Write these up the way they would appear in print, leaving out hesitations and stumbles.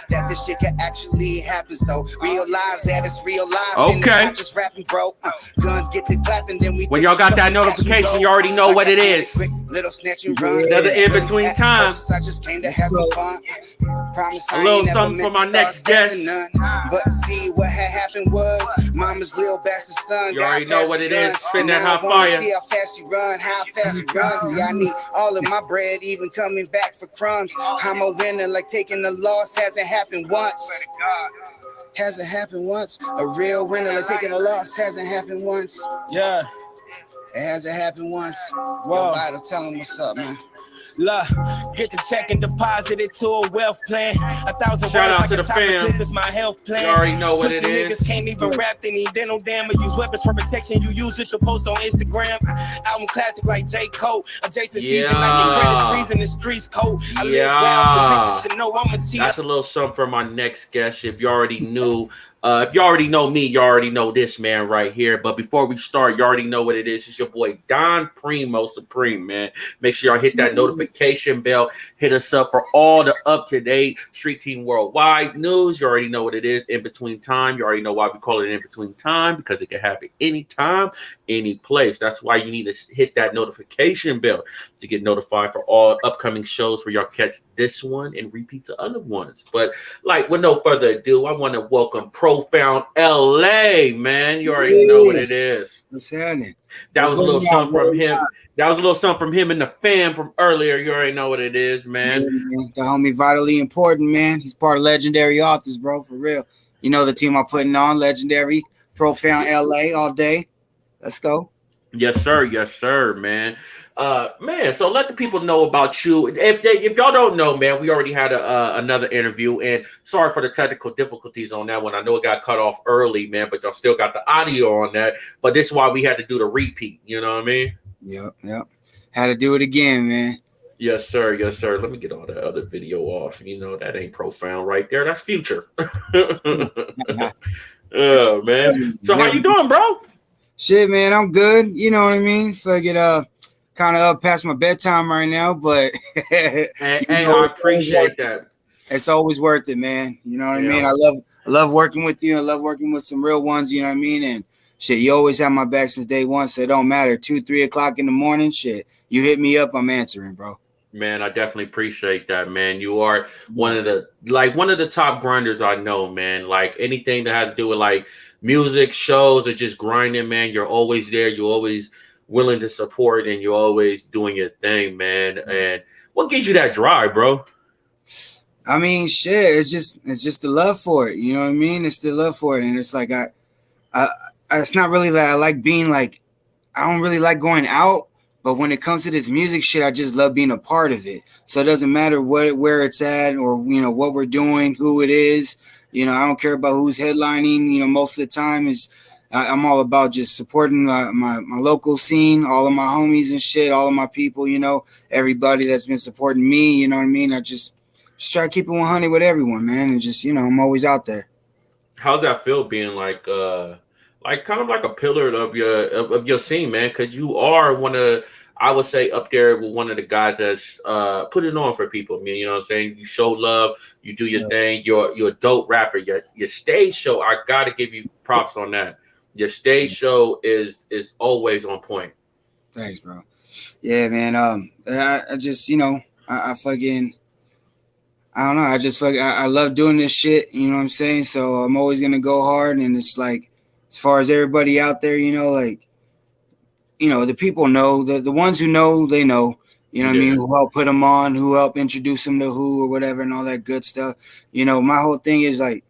that this shit can actually happen. So realize that it's real life. Okay. And it's not just rapping, bro. Guns get the clapping, then we. When y'all got that notification, you already know what it is. Little snatch and run. Another in between time. I just came to have some fun. Promise A little something for my next guest. But see what had happened was mama's little bastard son. You already know what it is. Spin that hot fire. See how fast you run, how fast you run. See, I need all of my bread, even coming back for crumbs. I'm a winner, like taking a loss hasn't happened once. Hasn't happened once. A real winner, like taking a loss hasn't happened once. Yeah. It hasn't happened once. Whoa. Yo, tell him what's up, man. Look, get the check and deposit it to a wealth plan. 1,000 Shout words out like to a the chopper fam. clip is my health plan. You already know what Pussy it is. niggas can't even rap, they need dental damn or use weapons for protection. You use it to post on Instagram. Album classic like J. Cole. Adjacent season like your credits freezing the streets cold. I live wild, so bitches should know I'm a cheat. That's a little something for my next guest. If you already knew, if you already know me, you already know this man right here. But before we start, you already know what it is. It's your boy Don Primo Supreme, man. Make sure y'all hit that notification bell. Hit us up for all the up-to-date Street Team Worldwide news. You already know what it is. In between time. You already know why we call it in between time, because it can happen anytime, any place. That's why you need to hit that notification bell to get notified for all upcoming shows where y'all catch this one and repeats of other ones. But like, with no further ado, I want to welcome Profound LA, man. You already know what it is. What's happening? That was a little something from him. That was a little something from him and the fam from earlier. You already know what it is, man. Yeah, man. The homie Vitally Important, man. He's part of Legendary Authors, bro, for real. You know the team I'm putting on, Legendary, Profound LA all day. Let's go. Yes, sir. Yes, sir, man. Man, so let the people know about you. If y'all don't know, man, we already had another interview, and sorry for the technical difficulties on that one. I know it got cut off early, man, but y'all still got the audio on that. But this is why we had to do the repeat. You know what I mean? Yep. Had to do it again, man. Yes, sir. Yes, sir. Let me get all that other video off. You know, that ain't Profound right there. That's Future. Oh, man. So how you doing, bro? Shit, man, I'm good. You know what I mean? Fuck it up. Kind of up past my bedtime right now, but hey, I appreciate that. It's always worth it, man. You know what I mean? I love working with you. I love working with some real ones, you know what I mean? And shit, you always have my back since day one, so it don't matter. 2, 3 o'clock in the morning, shit. You hit me up, I'm answering, bro. Man, I definitely appreciate that, man. You are one of the top grinders I know, man. Like anything that has to do with like music, shows, or just grinding, man. You're always there. You're always willing to support, and you're always doing your thing, man. And what gives you that drive, bro? I mean, shit, it's just the love for it. You know what I mean? It's the love for it, and it's like I it's not really that I like being like, I don't really like going out, but when it comes to this music shit, I just love being a part of it. So it doesn't matter where it's at, or you know what we're doing, who it is. You know, I don't care about who's headlining. You know, most of the time I'm all about just supporting my local scene, all of my homies and shit, all of my people, you know, everybody that's been supporting me, you know what I mean? I just try to keep it 100 with everyone, man, and just, you know, I'm always out there. How's that feel being like kind of like a pillar of your scene, man? Because you are one of, I would say, up there with one of the guys that's put it on for people. I mean, you know what I'm saying? You show love, you do your thing, you're a dope rapper. Your stage show, I gotta give you props on that. Your stage show is always on point. Thanks, bro. Yeah, man. I just, you know, I fucking, I don't know. I just fucking, I love doing this shit. You know what I'm saying? So I'm always gonna go hard. And it's like, as far as everybody out there, you know, like, you know, the people know, the ones who know, they know. You know what I mean? Who help put them on, who help introduce them to who or whatever, and all that good stuff. You know, my whole thing is like,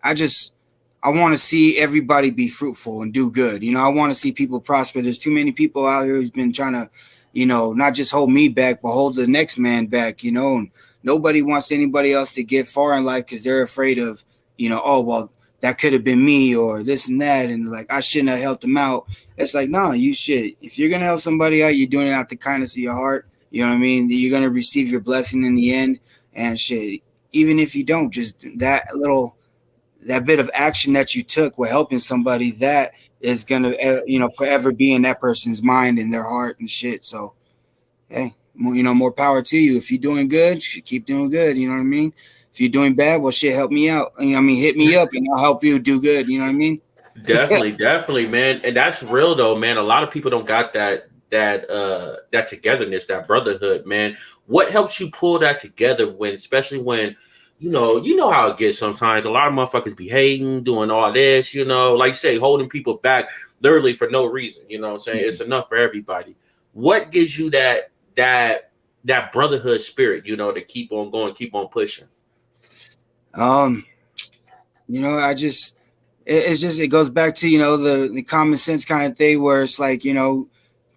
I want to see everybody be fruitful and do good. You know, I want to see people prosper. There's too many people out here who's been trying to, you know, not just hold me back, but hold the next man back, you know, and nobody wants anybody else to get far in life because they're afraid of, you know, oh, well, that could have been me or this and that. And like, I shouldn't have helped them out. It's like, no, you should. If you're going to help somebody out, you're doing it out the kindness of your heart. You know what I mean? You're going to receive your blessing in the end. And shit, even if you don't, just that bit of action that you took with helping somebody, that is going to, you know, forever be in that person's mind and their heart and shit. So, hey, you know, more power to you. If you're doing good, keep doing good. You know what I mean? if you're doing bad, well, shit, help me out. I mean, hit me up and I'll help you do good. You know what I mean? Definitely, man, and that's real though, man. A lot of people don't got that togetherness, that brotherhood, man. What helps you pull that together when, especially when, you know how it gets sometimes. A lot of motherfuckers be hating, doing all this, like you say, holding people back literally for no reason. You know what I'm saying? It's enough for everybody. What gives you that brotherhood spirit, to keep on going, keep on pushing? Um, I just it's just it goes back to the common sense kind of thing where it's like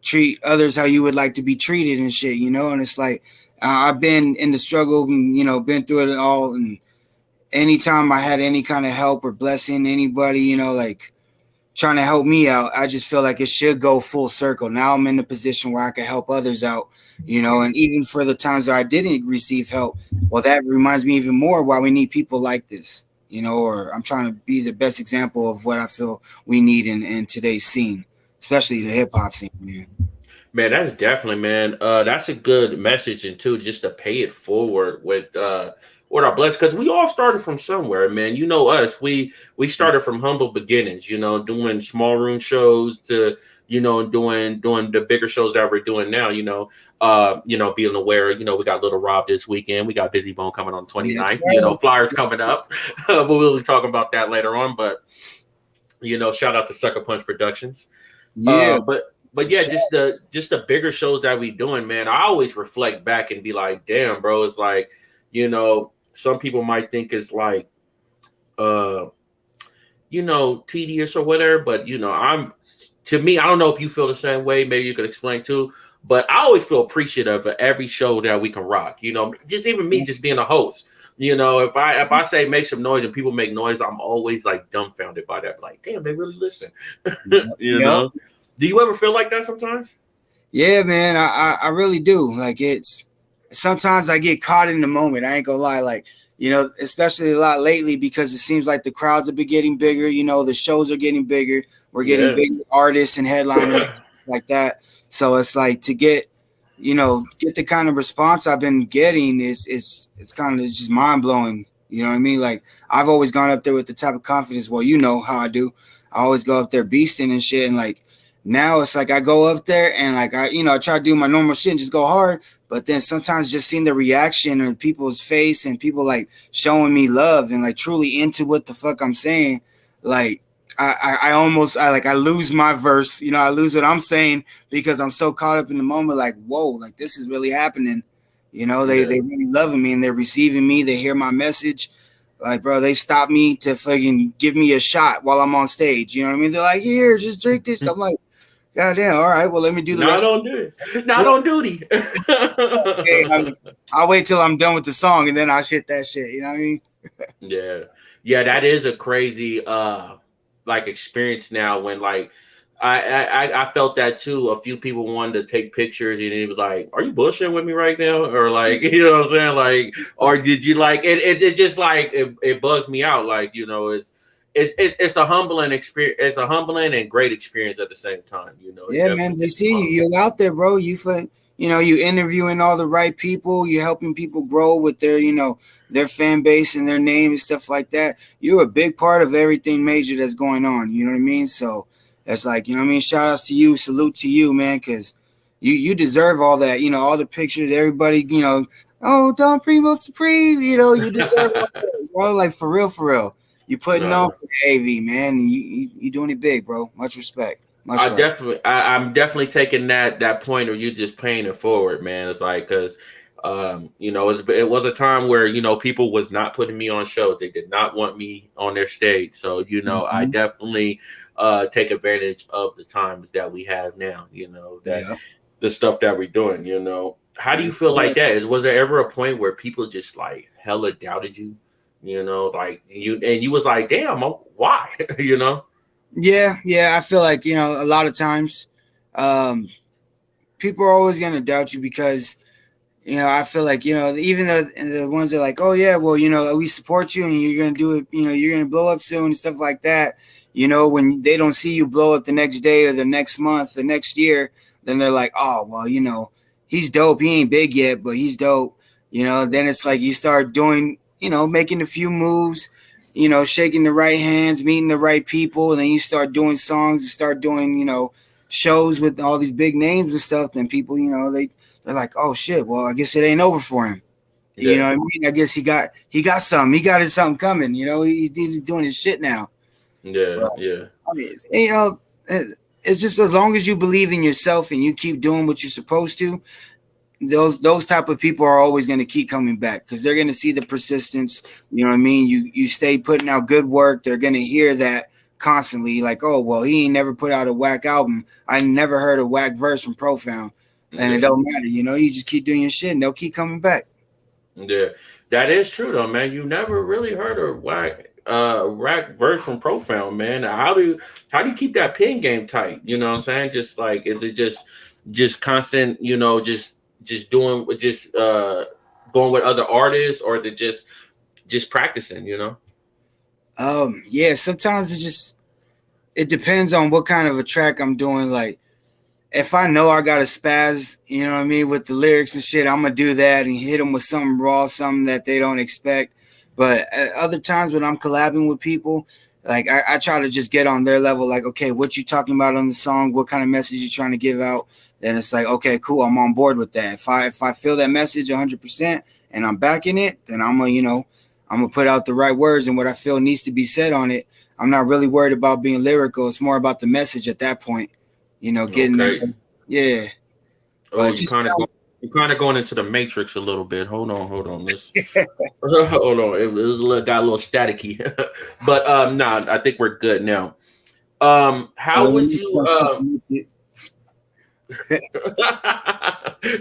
treat others how you would like to be treated and shit, and it's like I've been in the struggle and been through it all, and anytime I had any kind of help or blessing anybody, like trying to help me out, I just feel like it should go full circle. Now I'm in a position where I can help others out, and even for the times that I didn't receive help, well, that reminds me even more why we need people like this, or I'm trying to be the best example of what I feel we need in today's scene, especially the hip hop scene, man. Man, that's definitely, man. That's a good message, and too, just to pay it forward with our blessings, because we all started from somewhere, man. You know us. We started from humble beginnings, doing small room shows to doing the bigger shows that we're doing now. Being aware. We got Little Rob this weekend. We got Busy Bone coming on the Yes, 29th. sir. Flyers coming up, but we'll be talking about that later on. But shout out to Sucker Punch Productions. Yes. But yeah, just the bigger shows that we doing, man. I always reflect back and be like, damn, bro, it's like, some people might think it's like uh tedious or whatever, but I'm to me, I don't know if you feel the same way, maybe you could explain too. But I always feel appreciative of every show that we can rock. Just even me just being a host. If I say make some noise and people make noise, I'm always like dumbfounded by that. Like, damn, they really listen. you Yep. know? Do you ever feel like that sometimes? Yeah, man, I really do. Like it's sometimes I get caught in the moment. I ain't gonna lie, like especially a lot lately because it seems like the crowds have been getting bigger. The shows are getting bigger. We're getting Yes. bigger artists and headliners like that. So it's like to get the kind of response I've been getting is it's kind of just mind blowing. You know what I mean? Like I've always gone up there with the type of confidence. Well, you know how I do. I always go up there beasting and shit, and like now it's like I go up there and like I try to do my normal shit and just go hard, but then sometimes just seeing the reaction or people's face and people like showing me love and like truly into what the fuck I'm saying, like I almost I lose my verse, I lose what I'm saying because I'm so caught up in the moment, like whoa, like this is really happening. Yeah. They really loving me and they're receiving me, they hear my message. Like, bro, they stopped me to fucking give me a shot while I'm on stage. You know what I mean? They're like, here, just drink this. I'm like, God damn, all right, well, let me do the Not rest. on duty. Not on duty. Okay, I'll wait till I'm done with the song and then I'll shit that shit. You know what I mean? Yeah. Yeah, that is a crazy like experience now when like I felt that too. A few people wanted to take pictures and it was like, are you bullshitting with me right now? Or like, you know what I'm saying? Like, or did you like it just like it bugs me out. Like, it's a humbling experience, it's a humbling and great experience at the same time, it Yeah, man, definitely they gets me see you. pumped. You're out there, bro. You interviewing all the right people. You're helping people grow with their fan base and their name and stuff like that. You're a big part of everything major that's going on. You know what I mean? So that's like, you know what I mean? Shout outs to you. Salute to you, man, because you deserve all that. All the pictures, everybody, oh, Don Primo Supreme, you deserve all that, bro. Like for real, for real. You putting on No. for the AV, man. And you doing it big, bro. Much respect. Much love. I'm definitely taking that point of you just paying it forward, man. It's like because it was a time where people was not putting me on shows. They did not want me on their stage. So I Mhm. definitely take advantage of the times that we have now. That Yeah. the stuff that we're doing. How do you Yes, feel sir. like that? Was there ever a point where people just like hella doubted you? Like you was like, damn, why? Yeah. I feel like, a lot of times um, people are always going to doubt you because, I feel like, even the ones that are like, oh, yeah, well, we support you and you're going to do it, you're going to blow up soon and stuff like that. When they don't see you blow up the next day or the next month, the next year, then they're like, oh, well, he's dope. He ain't big yet, but he's dope. Then it's like you start doing making a few moves, shaking the right hands, meeting the right people, and then you start doing songs, you start doing, shows with all these big names and stuff, then people, they're like, oh shit, well, I guess it ain't over for him. You know what I mean? I guess he got something. He got his something coming. He's doing his shit now. Yeah, But, yeah. I mean, it's just as long as you believe in yourself and you keep doing what you're supposed to, those type of people are always going to keep coming back because they're going to see the persistence. You know what I mean? You stay putting out good work. They're going to hear that constantly, like, oh well, he ain't never put out a whack album. I never heard a whack verse from Profound, and it don't matter. You just keep doing your shit, and they'll keep coming back. Yeah, that is true though, man. You never really heard a whack verse from Profound, man. How do you keep that pen game tight? You know what I'm saying? Just like, is it just constant? Just doing going with other artists, or is it just practicing? Yeah, sometimes it depends on what kind of a track I'm doing. Like, if I know I got a spaz, you know what I mean, with the lyrics and shit, I'm gonna do that and hit them with something raw, something that they don't expect. But at other times when I'm collabing with people, like I try to just get on their level. Like, okay, what you talking about on the song? What kind of message you trying to give out? Then it's like, okay, cool, I'm on board with that. If I feel that message 100% and I'm backing it, then I'm gonna put out the right words and what I feel needs to be said on it. I'm not really worried about being lyrical. It's more about the message at that point. Getting Okay. that, yeah. Oh, But you're kind of going into the matrix a little bit. Hold on. This hold on. It was got a little staticky, but nah, I think we're good now. How would you?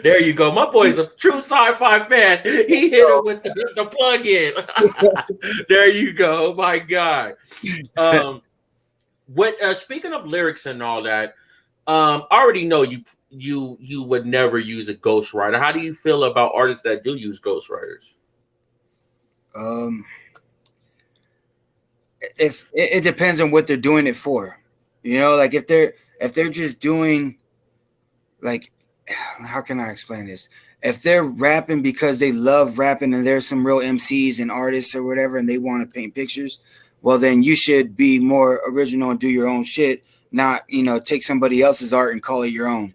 There you go. My boy's a true sci-fi fan. He hit it with the plug-in. There you go. Oh my God. Speaking of lyrics and all that, I already know you would never use a ghostwriter. How do you feel about artists that do use ghostwriters? If it depends on what they're doing it for, like if they're just doing, like, how can I explain this? If they're rapping because they love rapping and there's some real MCs and artists or whatever, and they want to paint pictures, well, then you should be more original and do your own shit, not, take somebody else's art and call it your own.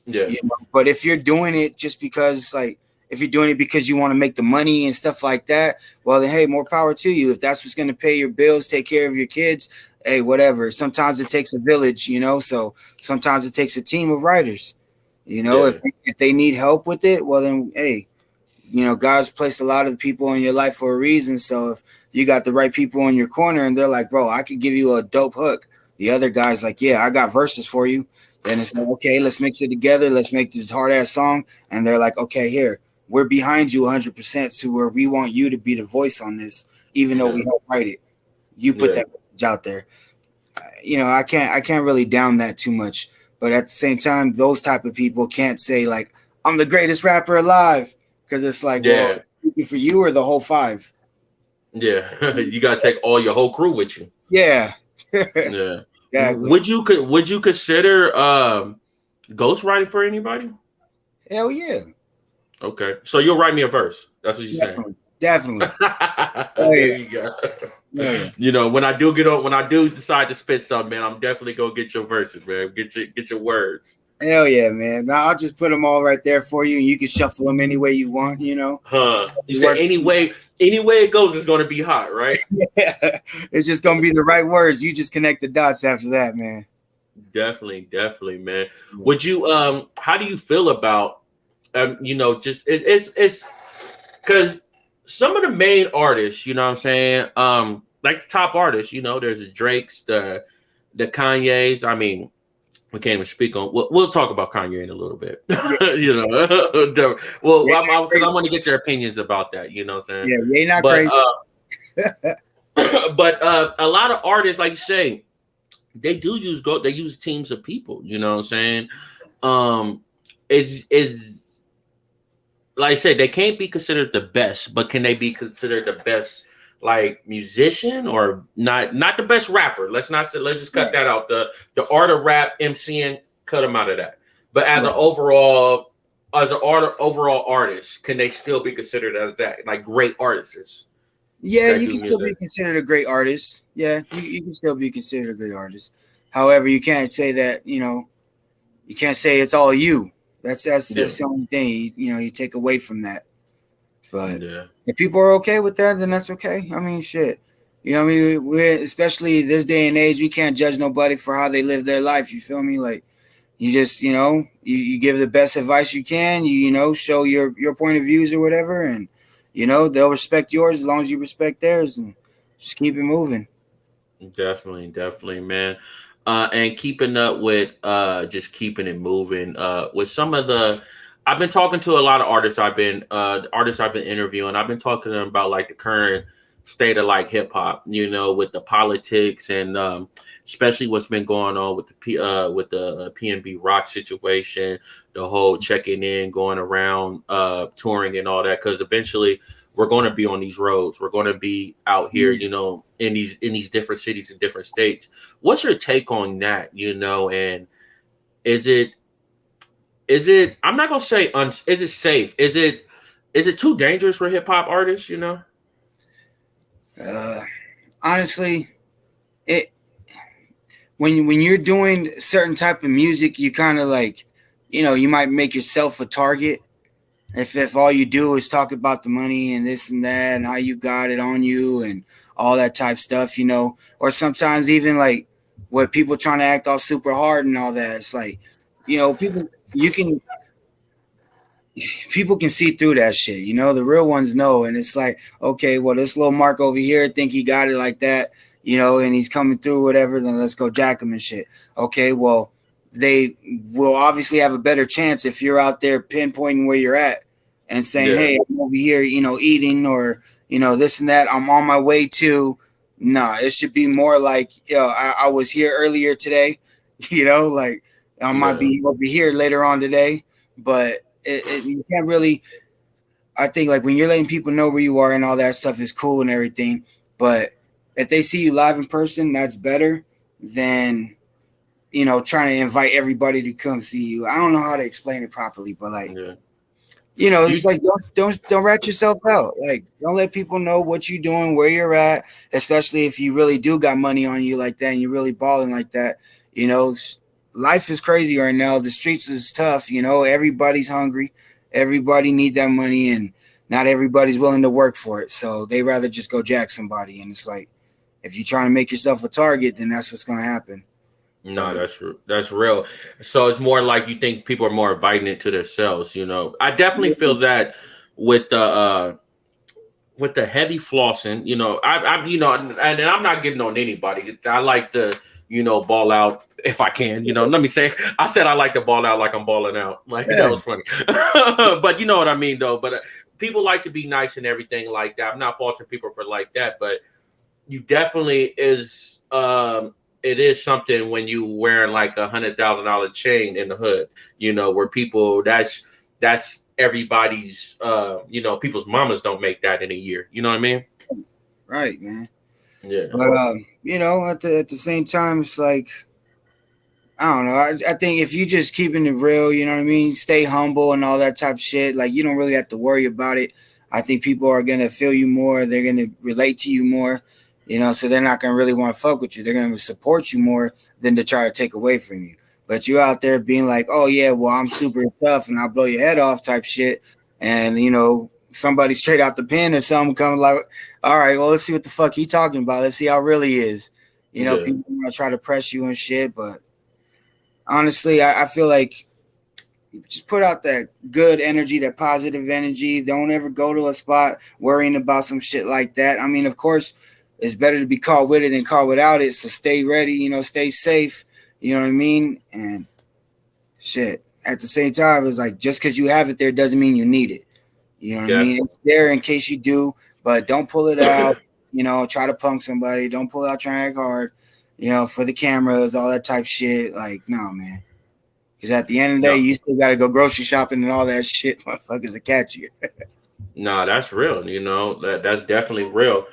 Yeah. But if you're doing it just because, like, if you're doing it because you want to make the money and stuff like that, well, then, hey, more power to you. If that's what's going to pay your bills, take care of your kids, hey, whatever. Sometimes it takes a village, so sometimes it takes a team of writers. Yeah. If they need help with it, well, then, hey, God's placed a lot of people in your life for a reason. So if you got the right people in your corner and they're like, bro, I could give you a dope hook. The other guy's like, yeah, I got verses for you. Then it's like, okay, let's mix it together. Let's make this hard ass song. And they're like, okay, here, we're behind you 100% to where we want you to be the voice on this, even though we help write it. You put that message out there. I can't really down that too much. But at the same time, those type of people can't say, like, I'm the greatest rapper alive. Because it's like, well, for you or the whole five? Yeah, you gotta take all your whole crew with you. Yeah. Yeah. Exactly. Would you consider ghostwriting for anybody? Hell yeah. Okay, so you'll write me a verse. That's what you're saying. Definitely. There you go. Yeah. When I do decide to spit something, man, I'm definitely gonna get your verses, man. Get your words. Hell yeah, man. I'll just put them all right there for you, and you can shuffle them any way you want, Huh. You said any way it goes is going to be hot, right? Yeah. It's just going to be the right words. You just connect the dots after that, man. Definitely, man. Would you, how do you feel about, just, it's because some of the main artists, you know what I'm saying? Like the top artists, there's the Drakes, the Kanyes. I mean, we can't even speak on. We'll talk about Kanye in a little bit. Because I want to get your opinions about that. You know what I'm saying? Yeah, you're not crazy. But a lot of artists, like you say, they use teams of people. You know what I'm saying? Is like I said, they can't be considered the best, but can they be considered the best? Like musician or not the best rapper. Let's just cut that out. The art of rap, MCing, cut them out of that. But as an overall artist, can they still be considered as that, like great artists? Yeah, that you do can still music. be considered a great artist. Yeah, you can still be considered a great artist. However, you can't say that, you can't say it's all you. Yeah, That's the only thing, you take away from that. But yeah, if people are okay with that, then that's okay. I mean, shit. I mean, we're especially this day and age, we can't judge nobody for how they live their life. You feel me? Like you just, you give the best advice you can. Show your point of views or whatever, and they'll respect yours as long as you respect theirs, and just keep it moving. definitely, definitely, man. And keeping up with just keeping it moving. With some of the, I've been talking to a lot of artists I've been interviewing. I've been talking to them about like the current state of like hip hop, with the politics and especially what's been going on with with the PNB Rock situation, the whole checking in, going around, touring and all that. Because eventually we're going to be on these roads. We're going to be out here, Yeah. in these different cities and different states. What's your take on that? And is it I'm not gonna say is it safe? Is it too dangerous for hip hop artists? Uh, honestly, it when you're doing certain type of music, you kind of like, you might make yourself a target. If all you do is talk about the money and this and that and how you got it on you and all that type stuff, or sometimes even like what people trying to act all super hard and all that. It's like, people you can people can see through that shit. The real ones know, and it's like, okay, well, this little Mark over here think he got it like that, and he's coming through whatever. Then let's go jack him and shit. Okay, well, they will obviously have a better chance if you're out there pinpointing where you're at and saying, Yeah, hey, I'm over here, eating or this and that. I'm on my way to. Nah, it should be more like, I was here earlier today, like I might yeah, be over here later on today, but you can't really. I think like when you're letting people know where you are and all that stuff is cool and everything, but if they see you live in person, that's better than trying to invite everybody to come see you. I don't know how to explain it properly, but like, yeah. it's You like don't rat yourself out. Like don't let people know what you're doing, where you're at, especially if you really do got money on you like that and you're really balling like that. You know, life is crazy right now. The streets is tough. Everybody's hungry. Everybody need that money, and not everybody's willing to work for it. So they rather just go jack somebody. And it's like if you're trying to make yourself a target, then that's what's gonna happen. No, But that's real. So it's more like you think people are more inviting it to themselves. I definitely feel that with the heavy flossing. And I'm not getting on anybody. I like to ball out if I can. Let me say, I said I like to ball out like I'm balling out. Like that yeah, was funny, but you know what I mean though. But people like to be nice and everything like that. I'm not faulting people for like that, but you definitely is it is something when you wearing like $100,000 chain in the hood, where people that's everybody's people's mamas don't make that in a year. You know what I mean? right, man. Yeah. But at the same time, it's like I don't know. I think if you just keeping it real, you know what I mean, stay humble and all that type of shit. Like you don't really have to worry about it. I think people are gonna feel you more. They're gonna relate to you more. So they're not gonna really want to fuck with you. They're gonna support you more than to try to take away from you. But you out there being like, oh yeah, well I'm super tough and I'll blow your head off type shit, and somebody straight out the pen or something coming like, all right, well let's see what the fuck he talking about. Let's see how it really is. Yeah. People want to try to press you and shit, but honestly, I feel like just put out that good energy, that positive energy. Don't ever go to a spot worrying about some shit like that. I mean, of course, it's better to be caught with it than caught without it. So stay ready, stay safe. You know what I mean? And shit. At the same time, it's like just because you have it there doesn't mean you need it. You know what I Yeah. mean? It's there in case you do, but don't pull it out. Try to punk somebody. Don't pull out trying to act hard. For the cameras, all that type shit. Like, no, man. Because at the end of the day, No. you still got to go grocery shopping and all that shit, motherfuckers to catch you. No, that's real. That's definitely real.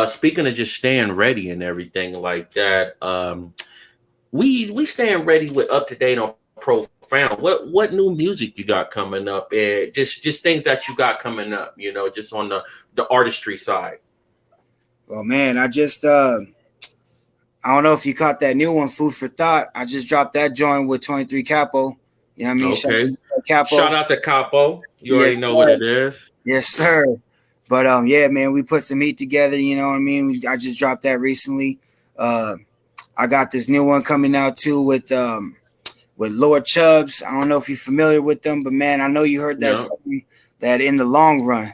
Speaking of just staying ready and everything like that, we staying ready with up to date on profound. What new music you got coming up, and just things that you got coming up. Just on the artistry side. Well, man, I don't know if you caught that new one, Food for Thought. I just dropped that joint with 23 Capo. You know what I mean? Shout Okay. out to Capo. Shout out to Capo. You already Yes, know what sir. it is. Yes, sir. But yeah, man, we put some heat together. You know what I mean? I just dropped that recently. Uh, I got this new one coming out too with Lord Chubbs. I don't know if you're familiar with them, but man, I know you heard that Yeah. song, that in the long run.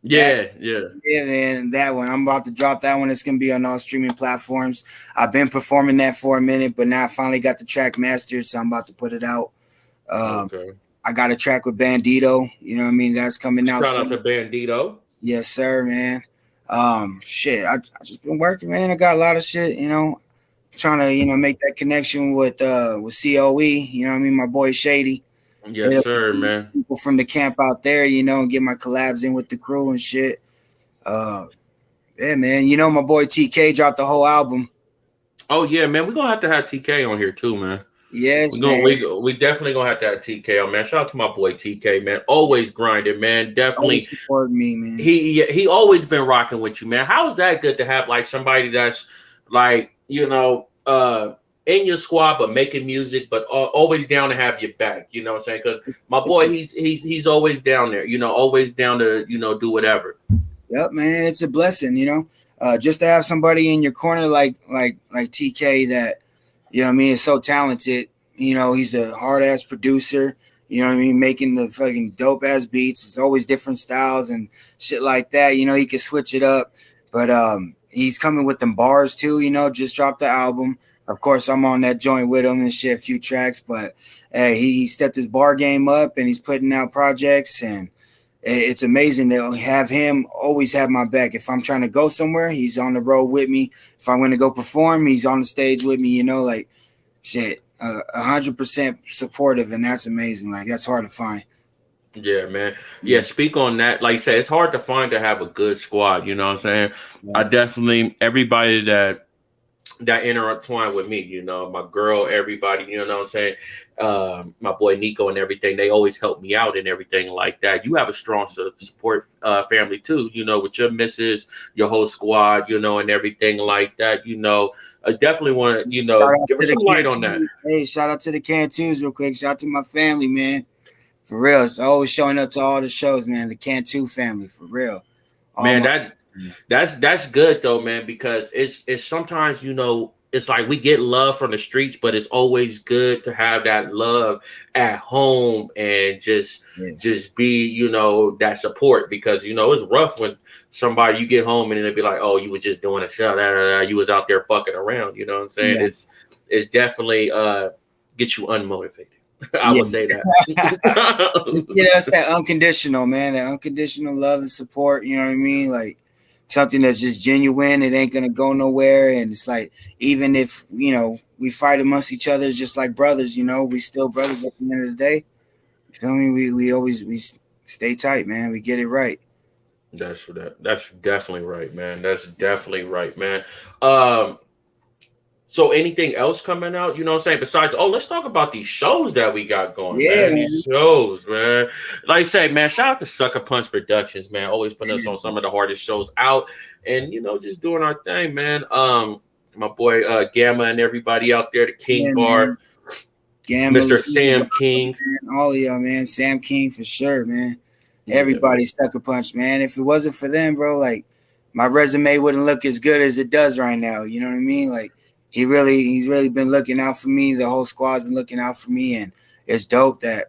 Yeah, That's yeah. yeah, man. That one. I'm about to drop that one. It's gonna be on all streaming platforms. I've been performing that for a minute, but now I finally got the track mastered, so I'm about to put it out. Um, Okay. I got a track with Bandito. You know what I mean? That's coming out Shout out to soon. Bandito. Yes, sir, man. Shit. I just been working, man. I got a lot of shit. Trying to make that connection with COE. You know what I mean? My boy Shady. Yes, Hit up sir, man. people from the camp out there. And get my collabs in with the crew and shit. Uh, Yeah, man. My boy TK dropped the whole album. Oh yeah, man. We're gonna have to have TK on here too, man. Yes, We're gonna man. we definitely gonna have to have TK on, man. Shout out to my boy TK, man. Always grinding, man. Always Definitely support me, man. he always been rocking with you, man. How is that good to have like somebody that's like, in your squad but making music, but always down to have your back, you know what I'm saying? Because my It's boy, he's always down there, always down to, do whatever. Yep, man. It's a blessing. Just to have somebody in your corner like TK that what I mean is so talented. He's a hard ass producer. You know what I mean, making the fucking dope ass beats. It's always different styles and shit like that. He can switch it up, but he's coming with them bars too. Just dropped the album. Of course, I'm on that joint with him and shit, a few tracks. But hey, he stepped his bar game up and he's putting out projects and it's amazing to have him always have my back. If I'm trying to go somewhere, he's on the road with me. If I'm going to go perform, he's on the stage with me. Like shit, 100% supportive, and that's amazing. Like that's hard to find. Yeah, man. Yeah, speak on that. Like I said, it's hard to find to have a good squad, you know what I'm saying? I Yeah. definitely everybody that intertwined with me, my girl, everybody, you know what I'm saying? My boy Nico and everything, they always help me out and everything like that. You have a strong support family too, with your missus, your whole squad, and everything like that. I definitely want to, Shout out give to us the some light on that. Cantus. Hey, shout out to the Cantus real quick. Shout out to my family, man. For real, it's always showing up to all the shows, man. The Cantu family, for real. All Man, my that's good though, man, because it's sometimes, it's like we get love from the streets, but it's always good to have that love at home and just yeah, just be, that support, because it's rough when somebody you get home and then they be like, oh, you was just doing a show, you was out there fucking around, you know what I'm saying? yeah, It's definitely get you unmotivated. I yeah. would say that. It's that unconditional, man. That unconditional love and support. You know what I mean? Like something that's just genuine. It ain't gonna go nowhere. And it's like even if we fight amongst each other, it's just like brothers. We still brothers at the end of the day. You feel me? We always we stay tight, man. We get it right. That's definitely right, man. That's definitely right, man. Um, so anything else coming out, you know what I'm saying? Besides, let's talk about these shows that we got going, Yeah, man. man. These shows, man. Like I say, man, shout out to Sucker Punch Productions, man. Always putting us on some of the hardest shows out and just doing our thing, man. My boy Gamma and everybody out there, the King Yeah, Bar, man. Gamma, Mr. Sam King. all of y'all, man. Sam King for sure, man. Yeah, man. Everybody Sucker Punch, man. If it wasn't for them, bro, like my resume wouldn't look as good as it does right now. You know what I mean? Like he's really been looking out for me. The whole squad's been looking out for me, and it's dope that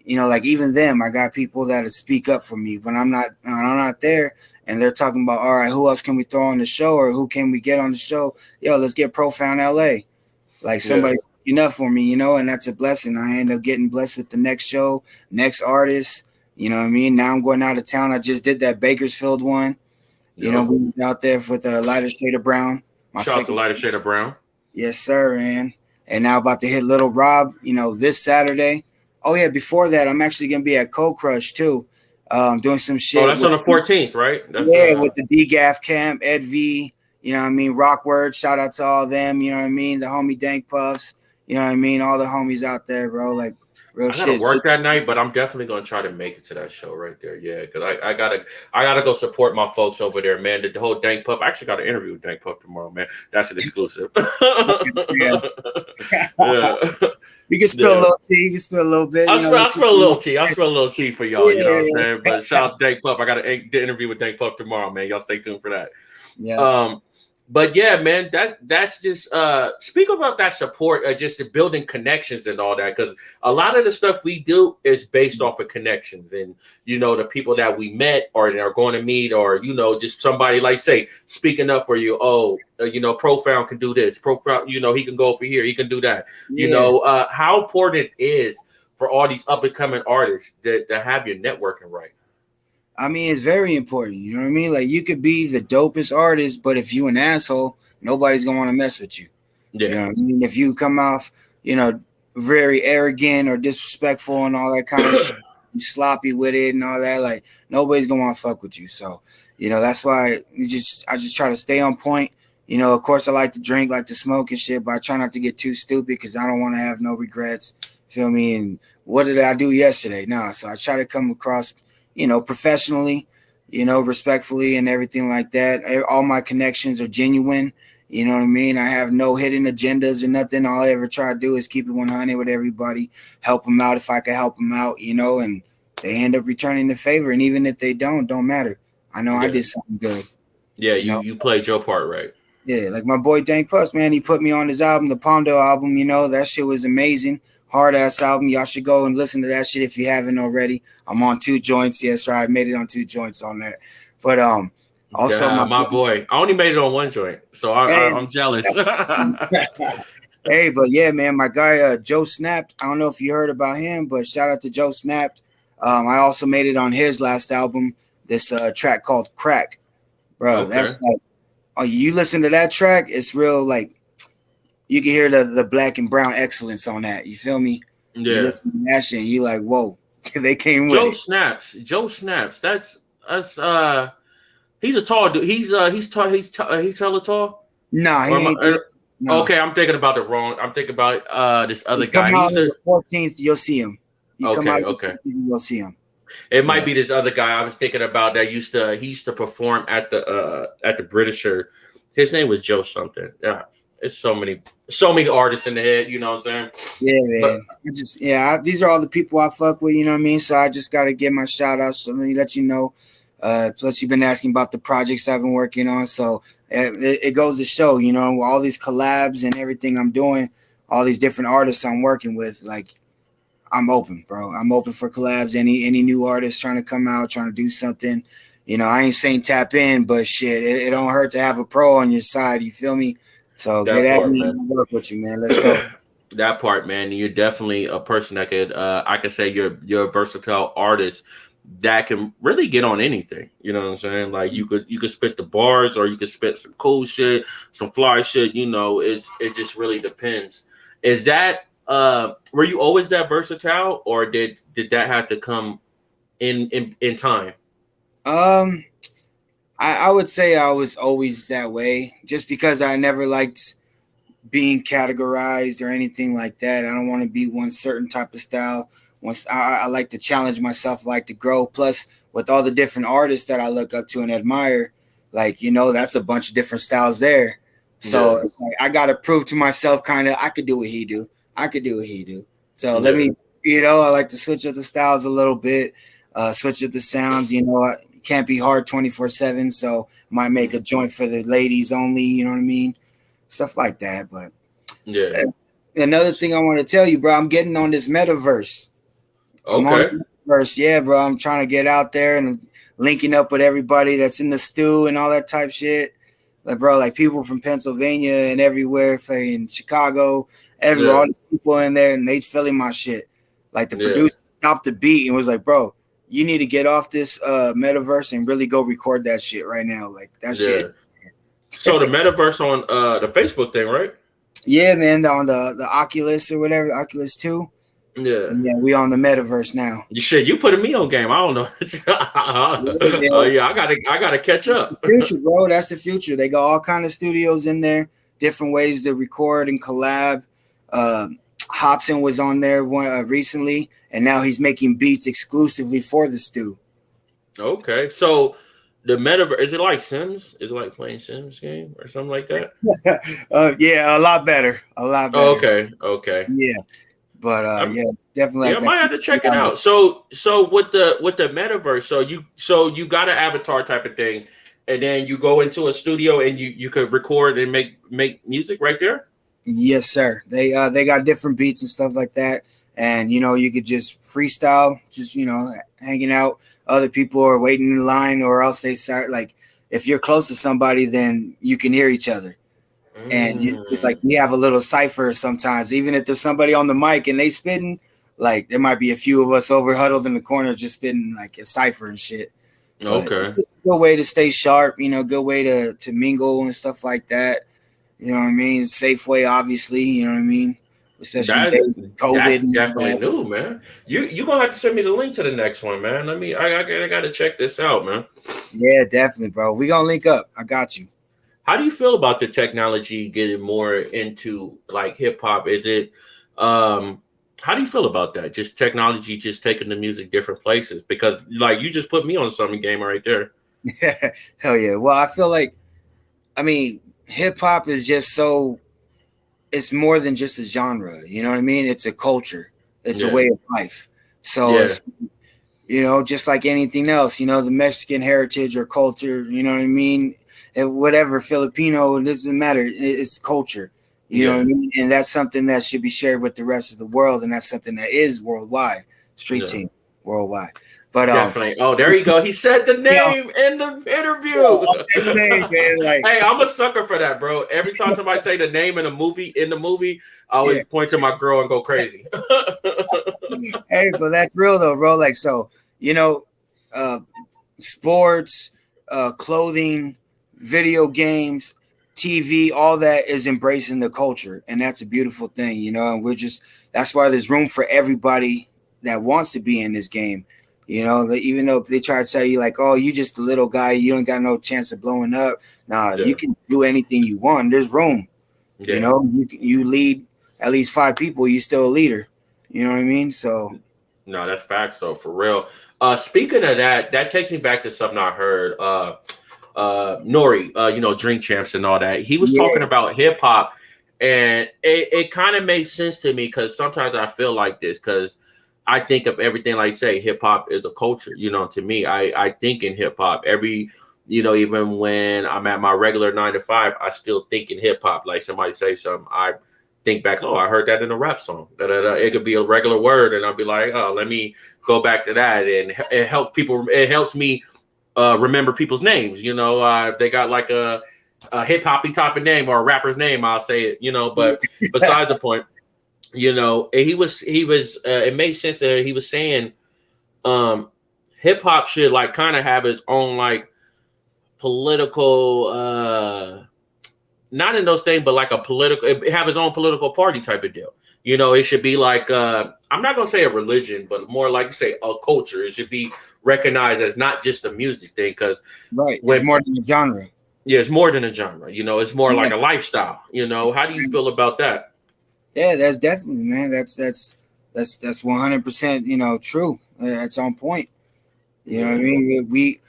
like even them, I got people that speak up for me when I'm not there, and they're talking about, all right, who else can we throw on the show, or who can we get on the show? Yo, let's get Profound LA. Like Yeah. somebody's enough for me, and that's a blessing. I end up getting blessed with the next show, next artist. You know what I mean? Now I'm going out of town. I just did that Bakersfield one. Yep. We was out there for the lighter shade of brown. My Shout out to second, Lighter Shade of Brown. yes, sir, man. And now about to hit Little Rob. This Saturday. Oh yeah, before that, I'm actually gonna be at Cold Crush too, doing some Oh, shit that's on with the 14th, right? That's with the DGAF camp, Ed V. You know what I mean? Rockword, shout out to all them. You know what I mean? The homie Dank Puffs. You know what I mean? All the homies out there, bro. Like Real I gotta shit. work that night, but I'm definitely gonna try to make it to that show right there. Yeah, because I gotta go support my folks over there, man. The whole Dank Pup. I actually got an interview with Dank Pup tomorrow, man. That's an exclusive. Yeah. Yeah, You can spill a yeah. little tea. You can spill a little bit. I'll spill a little tea. I'll spill a little tea for y'all. You know what I'm Yeah. saying? But shout out to Dank Pup. I got the interview with Dank Pup tomorrow, man. Y'all stay tuned for that. Yeah. But yeah, man, that's just speak about that support, just the building connections and all that, because a lot of the stuff we do is based off of connections and the people that we met or are going to meet, or just somebody like say speaking up for you. Oh, Profound can do this. Profound, he can go over here. He can do that. Yeah. How important it is for all these up and coming artists to have your networking right. I mean, it's very important. You know what I mean? Like, you could be the dopest artist, but if you an asshole, nobody's gonna want to mess with you. Yeah. You know what I mean? If you come off, very arrogant or disrespectful and all that kind of shit, you sloppy with it and all that, like nobody's gonna want to fuck with you. So, that's why I just try to stay on point. Of course, I like to drink, like to smoke and shit, but I try not to get too stupid because I don't want to have no regrets. Feel me? And what did I do yesterday? Nah. So I try to come across professionally, respectfully and everything like that. All my connections are genuine. You know what I mean? I have no hidden agendas or nothing. All I ever try to do is keep it 100 with everybody, help them out if I can help them out, and they end up returning the favor. And even if they don't matter. I know I did something good. Yeah, you played your part right. Yeah, like my boy Dank Puss, man, he put me on his album, the Pondo album, that shit was amazing. Hard ass album. Y'all should go and listen to that shit if you haven't already. I'm on 2 joints. Yes, right. I made it on 2 joints on that. But also my boy, I only made it on 1 joint, so I'm jealous. Hey, but yeah, man, my guy Joe Snapped. I don't know if you heard about him, but shout out to Joe Snapped. I also made it on his last album. This track called Crack, bro. Okay. That's like, you listen to that track, it's real like. You can hear the black and brown excellence on that. You feel me? Yeah. You listen to that shit and you like, whoa, they came with Joe it. Joe Snaps. That's he's a tall dude. He's hella tall. Nah, he ain't. No. Okay, I'm thinking about I'm thinking about this other guy. Come out on the 14th, you'll see him. Okay. You'll see him. It might be this other guy I was thinking about that he used to perform at the Britisher. His name was Joe something. Yeah. It's so many artists in the head, you know what I'm saying? Yeah, man. These are all the people I fuck with, you know what I mean? So I just got to give my shout outs. So let me let you know. Plus, you've been asking about the projects I've been working on. So it goes to show, all these collabs and everything I'm doing, all these different artists I'm working with. Like, I'm open, bro. I'm open for collabs. Any new artists trying to come out, trying to do something. I ain't saying tap in, but shit, it don't hurt to have a pro on your side. You feel me? So get at me and work with you, man. Let's go. That part, man. You're definitely a person that could, I could say you're a versatile artist that can really get on anything. You know what I'm saying? Like you could spit the bars or you could spit some cool shit, some fly shit. It just really depends. Is that were you always that versatile, or did that have to come in time? I would say I was always that way, just because I never liked being categorized or anything like that. I don't want to be one certain type of style. Once I like to challenge myself, I like to grow. Plus, with all the different artists that I look up to and admire, like, that's a bunch of different styles there. So It's like I got to prove to myself kind of I could do what he do. So let me, I like to switch up the styles a little bit, switch up the sounds, can't be hard 24/7, so might make a joint for the ladies only, you know what I mean? Stuff like that. But another thing I want to tell you, bro, I'm getting on this metaverse. Okay. Yeah, bro. I'm trying to get out there and linking up with everybody that's in the stew and all that type shit. Like, bro, like people from Pennsylvania and everywhere, in Chicago, everywhere, all these people in there, and they feeling my shit. Like the producer stopped the beat and was like, bro, you need to get off this metaverse and really go record that shit right now. Like that shit. So the metaverse on the Facebook thing, right? Yeah, man, on the Oculus or whatever, the Oculus 2. Yeah, we on the metaverse now. You putting me on game. I don't know. I gotta catch up. Future, bro, that's the future. They got all kind of studios in there, different ways to record and collab. Hobson was on there recently, and now he's making beats exclusively for the stew. Okay, so the metaverse, is it like Sims? Is it like playing Sims game or something like that? Yeah, a lot better. A lot Oh, better. okay, okay. Yeah. But I'm, yeah, definitely yeah, I like that. might have to check it out. So with the metaverse, so you got an avatar type of thing, and then you go into a studio and you could record and make music right there. Yes, sir. They got different beats and stuff like that, and you could just freestyle, just hanging out. Other people are waiting in line, or else they start like if you're close to somebody, then you can hear each other. And it's like Mm, we have a little cipher sometimes, even if there's somebody on the mic and they spitting, like there might be a few of us over huddled in the corner just spitting like a cipher and shit. But it's okay. just a good way to stay sharp, good way to mingle and stuff like that. You know what I mean? Safe way, obviously, you know what I mean? Especially in That days of COVID that's and all definitely that. new, man. You gonna have to send me the link to the next one, man. I gotta check this out, man. Yeah, definitely, bro. We gonna link up. I got you. How do you feel about the technology getting more into like hip hop? Is it how do you feel about that? Just technology just taking the music different places? Because like you just put me on something game right there. Hell yeah. Well, I feel like hip hop is just so it's more than just a genre. You know what I mean? It's a culture. It's a Yeah. way of life. So Yeah. it's just like anything else, the Mexican heritage or culture, you know what I mean? And whatever, Filipino, it doesn't matter. It's culture. You know what I Yeah. mean? And that's something that should be shared with the rest of the world. And that's something that is worldwide. Street Yeah. team worldwide. But Definitely. Oh, there you go. He said the you know, name in the interview. I'm just saying, man, like Hey, I'm a sucker for that, bro. Every time somebody say the name in the movie, I yeah. always point to my girl and go crazy. Hey, but that's real though, bro. Like so, uh sports, clothing, video games, TV, all that is embracing the culture. And that's a beautiful thing, and that's why there's room for everybody that wants to be in this game. Even though they try to tell you like, oh, you just a little guy, you don't got no chance of blowing up. Nah, Yeah. you can do anything you want. There's room. Yeah. You lead at least 5 people, you still a leader. You know what I mean? So No, that's facts though, for real. Speaking of that, that takes me back to something I heard. Nori, Drink Champs and all that. He was yeah, talking about hip hop, and it kind of makes sense to me because sometimes I feel like this because I think of everything like say hip hop is a culture. To me, I think in hip hop every. Even when I'm at my regular 9 to 5, I still think in hip hop. Like somebody say something, I think back, oh, I heard that in a rap song. Da, da, da. It could be a regular word, and I'll be like, oh, let me go back to that, and it help people. It helps me remember people's names. If they got like a hip hoppy type of name or a rapper's name, I'll say it. But besides the point, he was. It made sense that he was saying, hip hop should like kind of have its own like political not in those things, but like a political it have its own political party type of deal. It should be like I'm not gonna say a religion, but more like say a culture. It should be recognized as not just a music thing because right. It's when more than a genre. yeah, it's more than a genre, it's more Yeah. like a lifestyle. How do you feel about that? Yeah, that's definitely, man. That's 100%, true. That's on point. You know what I Yeah, mean?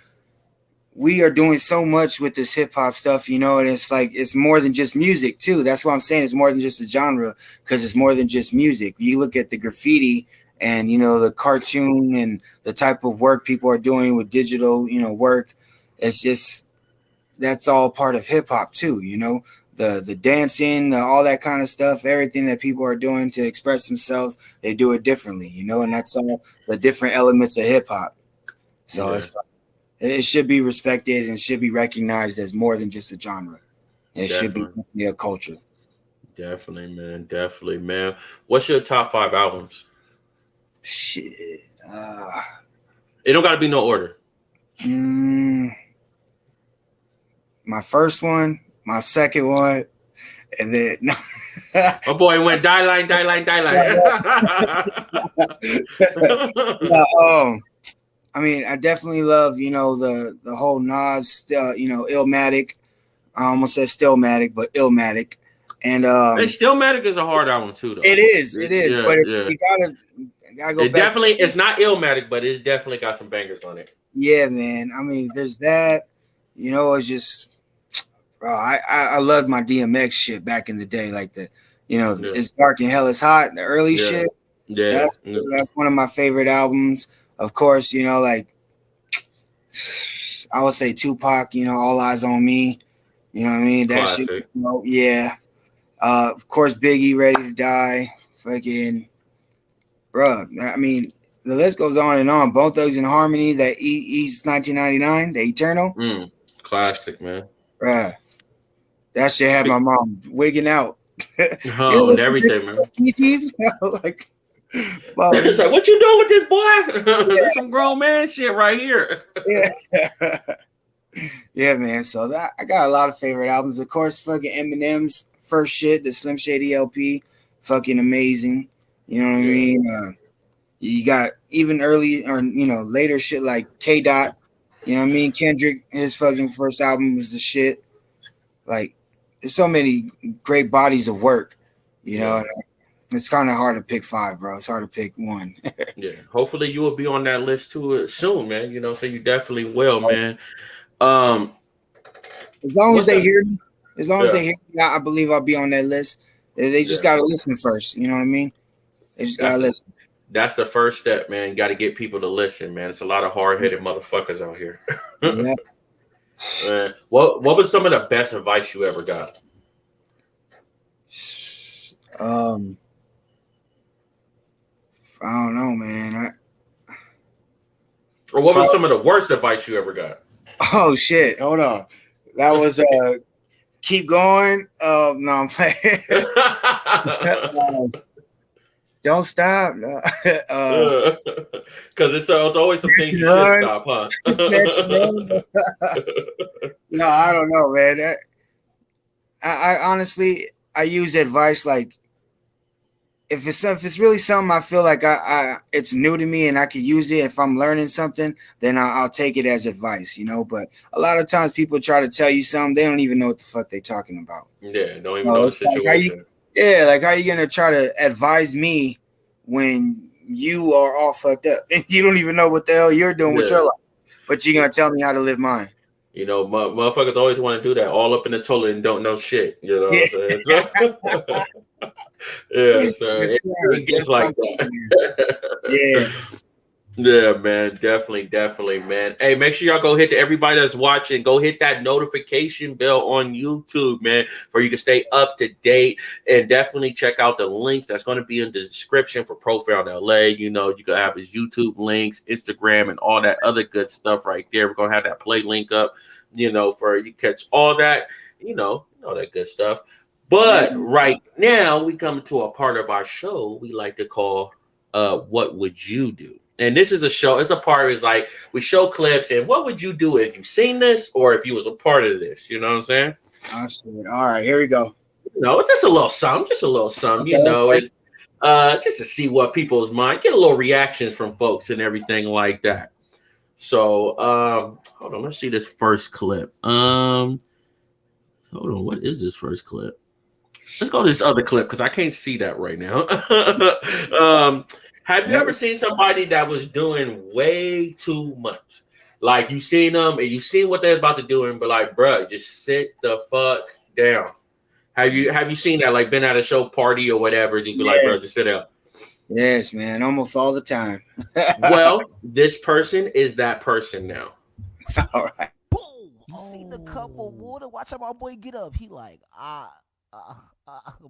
We are doing so much with this hip hop stuff, and it's like it's more than just music too. That's what I'm saying. It's more than just a genre because it's more than just music. You look at the graffiti and the cartoon and the type of work people are doing with digital, work. It's just that's all part of hip hop too. The dancing, all that kind of stuff, everything that people are doing to express themselves, they do it differently. And that's all the different elements of hip hop. So yeah, it should be respected and should be recognized as more than just a genre. It should be definitely, a culture. definitely, man. What's your top 5 albums? Shit. It don't got to be no order. Mm, my first one, my second one, and then no. My boy went die line. I definitely love, the whole Nas, Illmatic. I almost said Stillmatic, but Illmatic. And Hey, Stillmatic is a hard album too, though. it is. Yeah, But yeah. you gotta go It back. definitely it's not Illmatic, but it's definitely got some bangers on it. Yeah, man. I mean, there's that. You know, it's just, bro. I loved my DMX shit back in the day, like Yeah. it's dark and hell is hot. The early Yeah. shit. Yeah. That's one of my favorite albums. Of course, like I would say Tupac. All Eyes on Me. You know what I mean? That shit. Classic. Yeah. Of course, Biggie, Ready to Die. Fucking, bro. I mean, the list goes on and on. Bone Thugs and Harmony, that East 1999, the Eternal. Classic, man. Bruh. That shit had my mom wigging out. Oh, and everything, man. Like, it's like, what you doing with this boy? There's some grown man shit right here. Yeah. Yeah, man. So I got a lot of favorite albums. Of course, fucking Eminem's first shit, the Slim Shady LP, fucking amazing. You know what I mean? You got even early or later shit like K Dot. You know what I mean? Kendrick, his fucking first album was the shit. Like, there's so many great bodies of work. It's kind of hard to pick 5, bro. It's hard to pick one. Yeah. Hopefully you will be on that list too soon, man. So you definitely will, man. As long as they hear me, I believe I'll be on that list. They just gotta listen first. You know what I mean? They just gotta listen. That's the first step, man. You got to get people to listen, man. It's a lot of hard-headed motherfuckers out here. Man, what was some of the best advice you ever got? I don't know, man. Or what was some of the worst advice you ever got? Oh shit! Hold on. That was keep going. No, I'm playing. Don't stop. Because it's always some things you should stop, huh? No, I don't know, man. I honestly use advice like if it's really something I feel like it's new to me and I can use it. If I'm learning something, then I'll take it as advice, But a lot of times people try to tell you something, they don't even know what the fuck they're talking about. Yeah, don't even know the situation. Like how you gonna try to advise me when you are all fucked up and you don't even know what the hell you're doing with your life, but you're gonna tell me how to live mine. Motherfuckers always want to do that, all up in the toilet and don't know shit. You know what I'm saying? So, it gets like that. Yeah. Yeah, man, definitely, man. Hey, make sure y'all go hit everybody that's watching, go hit that notification bell on YouTube, man, where you can stay up to date, and definitely check out the links that's going to be in the description for Profound LA. You can have his YouTube links, Instagram, and all that other good stuff right there. We're going to have that play link up, for you catch all that, all that good stuff. But right now, we come to a part of our show we like to call What Would You Do? And this is a show. It's a part. It's like we show clips, and what would you do if you've seen this, or if you was a part of this? You know what I'm saying? All right, here we go. It's just a little something. Okay. It's just to see what people's mind, get a little reactions from folks and everything like that. So, hold on. Let's see this first clip. Hold on. What is this first clip? Let's go to this other clip because I can't see that right now. Have you ever seen somebody that was doing way too much? Like you seen them and you seen what they're about to do and be like, bruh, just sit the fuck down. Have you seen that? Like been at a show party or whatever, just be like, bruh, just sit down. Yes, man, almost all the time. Well, this person is that person now. All right. Boom! You seen the cup of water? Watch how my boy get up. He like,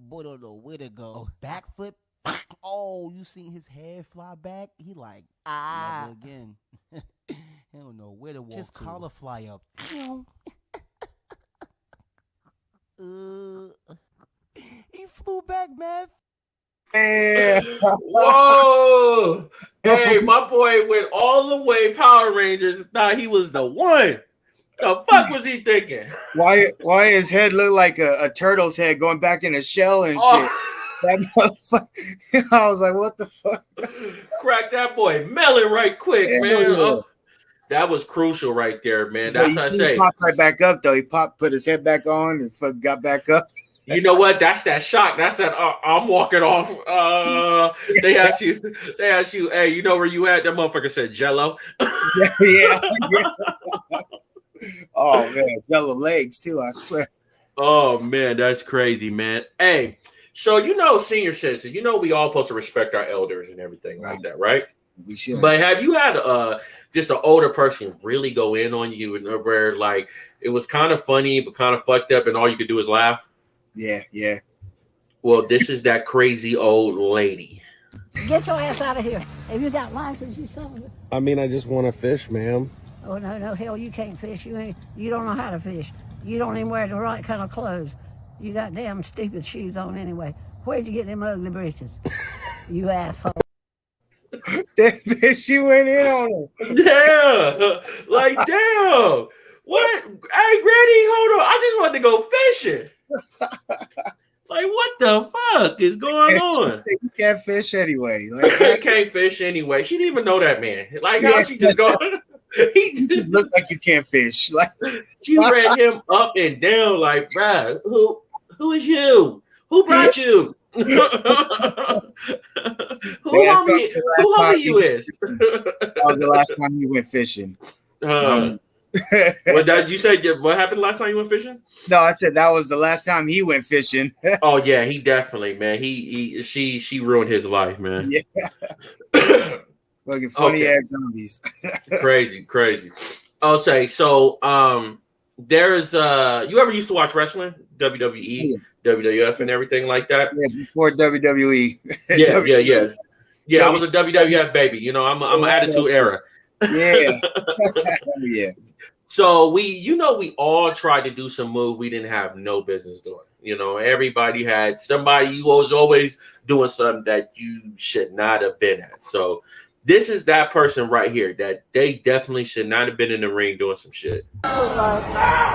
boy don't know where to go. Backflip. Oh, you seen his head fly back? He like, never again. He don't know where to walk. Just collar fly up. He flew back, man. Whoa! Hey, my boy went all the way Power Rangers. Thought he was the one. The fuck was he thinking? Why his head look like a turtle's head going back in a shell and shit? That motherfucker. I was like, what the fuck? Crack that boy melon right quick, man. Yeah. That was crucial right there, man. That's what I say. He popped right back up though. He put his head back on and got back up. You know what? That's that shock. That's that. I'm walking off. They ask you. Hey, you know where you at? That motherfucker said Jello. Yeah. Oh man, Jello legs too. I swear. Oh man, that's crazy, man. Hey, so senior citizens. We all supposed to respect our elders and everything like that, right? We should. But have you had just an older person really go in on you and where like it was kind of funny but kind of fucked up, and all you could do is laugh? Yeah. Well, this is that crazy old lady. Get your ass out of here. Have you got license, you son of a... I mean, I just want to fish, ma'am. Oh, no, hell, you can't fish. You don't know how to fish. You don't even wear the right kind of clothes. You got damn stupid shoes on anyway. Where'd you get them ugly breeches? You asshole. She went in on him. Yeah. Like, damn. What? Hey, Granny, hold on. I just wanted to go fishing. Like, what the fuck is going on? You can't fish anyway. Like, can't fish anyway. She didn't even know that man. Like, how she just going? He just looked like you can't fish. Like she ran him up and down. Like, bruh, who is you? Who brought you? Who homie you is? That was the last time you went fishing. What you said? What happened last time you went fishing? No, I said that was the last time he went fishing. Oh yeah, he definitely, man. She ruined his life, man. Yeah. Fucking funny ass zombies. Crazy. I'll say so. There's you ever used to watch wrestling, WWE, WWF, and everything like that? Yeah, before WWE. Yeah. I was a WWF baby. I'm an Attitude Era. Yeah. Yeah. So we all tried to do some move we didn't have no business doing. Everybody had somebody who was always doing something that you should not have been at. So this is that person right here that they definitely should not have been in the ring doing some shit. The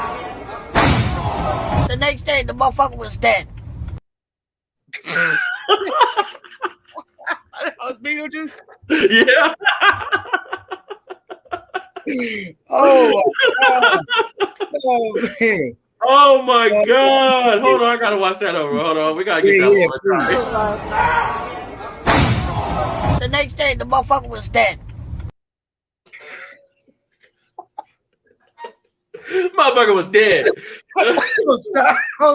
next day, the motherfucker was dead. That was Beetlejuice? Yeah. Oh my God. Oh man. Oh my God. Hold on, I gotta watch that over. Hold on. We gotta get that one. The next day, the motherfucker was dead. Motherfucker was dead.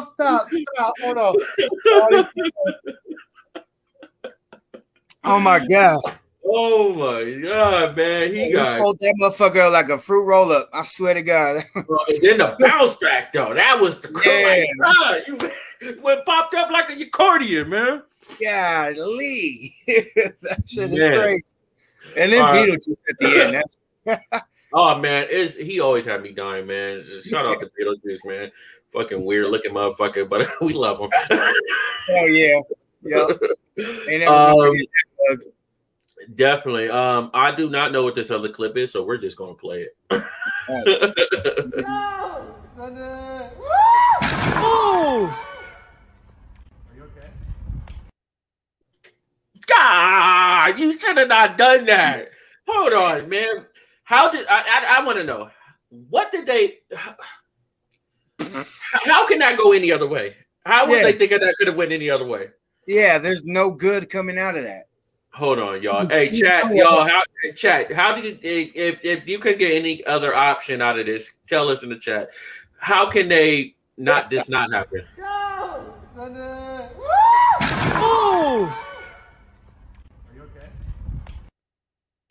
Stop. Hold on. Oh my God. Oh my God, man. He got hold that motherfucker like a fruit roll up. I swear to God. And then the bounce back though. That was the you went popped up like a accordion, man. Yeah, Lee. That shit is crazy. And then Beetlejuice at the end. That's oh man, he always had me dying, man. Shout out to Beetlejuice, man. Fucking weird looking motherfucker, but we love him. Oh yeah. Definitely. I do not know what this other clip is, so we're just gonna play it. God, you should have not done that. Hold on, man. How did I want to know? What did they? How can that go any other way? How would they think that could have went any other way? Yeah, there's no good coming out of that. Hold on, y'all. Hey, chat, y'all. How did if you could get any other option out of this? Tell us in the chat. How can they not happen?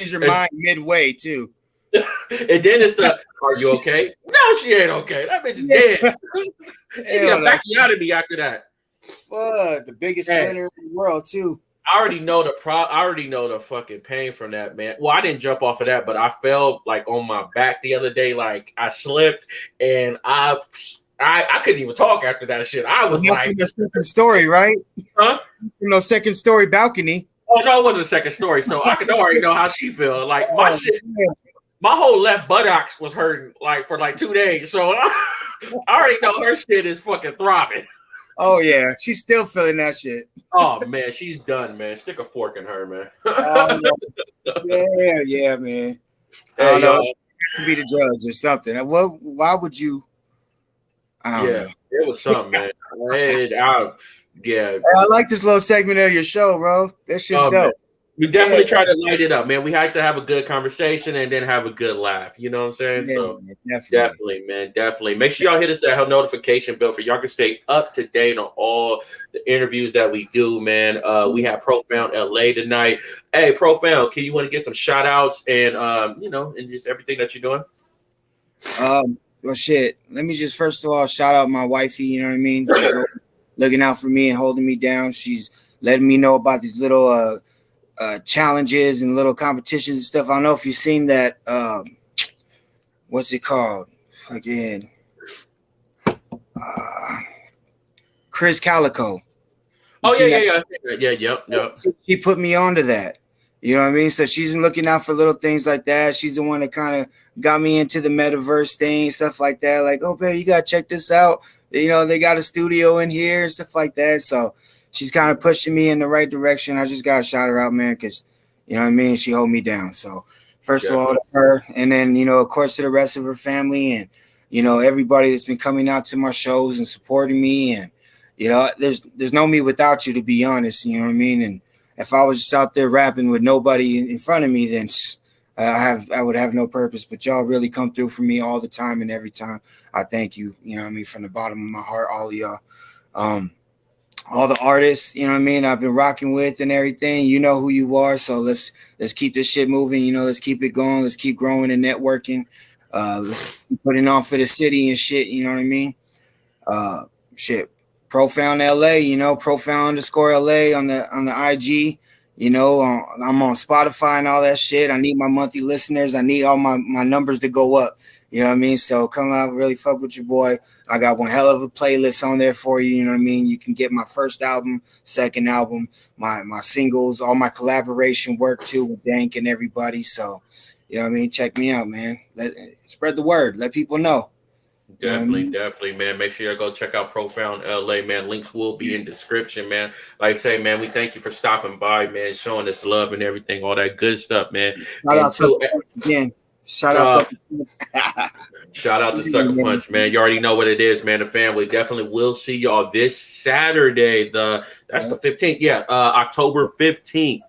Change your mind midway too. And then it's are you okay? No, she ain't okay. That bitch is dead. She got Bacchiotomy after that. Fuck, the biggest splinter in the world too. I already know the fucking pain from that, man. Well, I didn't jump off of that, but I fell like on my back the other day. Like I slipped and I couldn't even talk after that shit. I was like, from the second story, right? Huh? Second story balcony. Oh no, it wasn't a second story, so I could already know how she felt. Like my shit, my whole left buttocks was hurting like for like 2 days. So I already know her shit is fucking throbbing. Oh yeah, she's still feeling that shit. Oh man, she's done, man. Stick a fork in her, man. Yeah, man. Hey, I don't know. Be the drugs or something. Why would you? I don't know. It was something, man. Yeah. I like this little segment of your show, bro. That shit's dope. Man. We definitely try to light it up, man. We like to have a good conversation and then have a good laugh. You know what I'm saying? Yeah, So definitely, man. Definitely. Make sure y'all hit us that notification bell for y'all can stay up to date on all the interviews that we do, man. We have Profound LA tonight. Hey, Profound, can you want to get some shout outs and and just everything that you're doing? Well, shit. Let me just first of all shout out my wifey. You know what I mean? She's looking out for me and holding me down. She's letting me know about these little challenges and little competitions and stuff. I don't know if you've seen that. What's it called? Again, Chris Calico. Yep. She put me onto that. You know what I mean? So she's been looking out for little things like that. She's the one that kind of got me into the metaverse thing, stuff like that. Like, oh, babe, you got to check this out. You know, they got a studio in here and stuff like that. So she's kind of pushing me in the right direction. I just got to shout her out, man, because, you know what I mean? She hold me down. So first of all, to her, and then, of course, to the rest of her family and, everybody that's been coming out to my shows and supporting me. And, there's no me without you, to be honest. You know what I mean? And if I was just out there rapping with nobody in front of me, then I would have no purpose. But y'all really come through for me all the time and every time. I thank you. You know what I mean? From the bottom of my heart, all of y'all. All the artists, you know what I mean, I've been rocking with and everything. You know who you are. So let's keep this shit moving. Let's keep it going. Let's keep growing and networking. Let's keep putting on for the city and shit. You know what I mean? Shit. Profound LA, Profound _LA on the IG. I'm on Spotify and all that shit. I need my monthly listeners. I need all my numbers to go up. You know what I mean? So come out, really fuck with your boy. I got one hell of a playlist on there for you. You know what I mean? You can get my first album, second album, my singles, all my collaboration work too with Dank and everybody. So, you know what I mean? Check me out, man. Spread the word. Let people know. Definitely, man. Make sure you go check out Profound LA, man. Links will be in description, man. Like I say, man, we thank you for stopping by, man, showing us love and everything, all that good stuff, man. Shout out to Sucker Punch, man. You already know what it is, man. The family definitely will see y'all this Saturday. That's the 15th. Yeah, October 15th.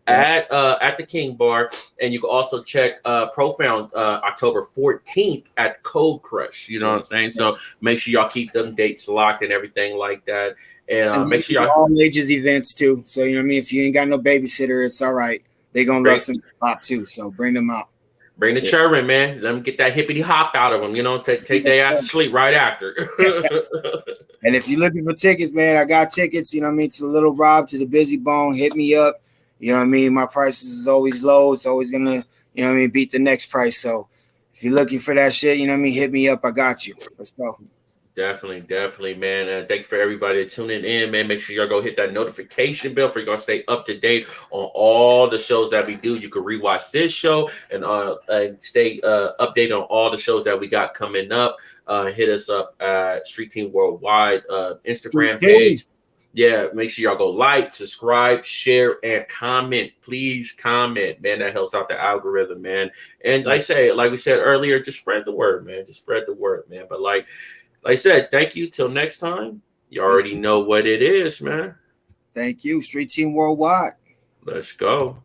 At the King Bar, and you can also check Profound October 14th at Cold Crush. You know what I'm saying? So make sure y'all keep them dates locked and everything like that. And make sure y'all all ages events too. So you know what I mean? If you ain't got no babysitter, it's all right. They gonna love some pop too. So bring them out. Bring the children, man. Let them get that hippity hop out of them. Take their ass to sleep right after. And if you're looking for tickets, man, I got tickets. You know what I mean? To the Little Rob, to the Busy Bone. Hit me up. You know what I mean? My prices is always low. It's always going to, you know what I mean, beat the next price. So if you're looking for that shit, you know what I mean, hit me up. I got you. Let's go. Definitely, man. Thank you for everybody tuning in, man. Make sure y'all go hit that notification bell for you gonna stay up to date on all the shows that we do. You can rewatch this show and stay updated on all the shows that we got coming up. Hit us up at Street Team Worldwide Instagram page. Yeah, make sure y'all go like, subscribe, share, and comment. Please comment, man. That helps out the algorithm, man. And like we said earlier, just spread the word, man. Just spread the word, man. But like I said, thank you. Till next time. You already know what it is, man. Thank you. Street Team Worldwide. Let's go.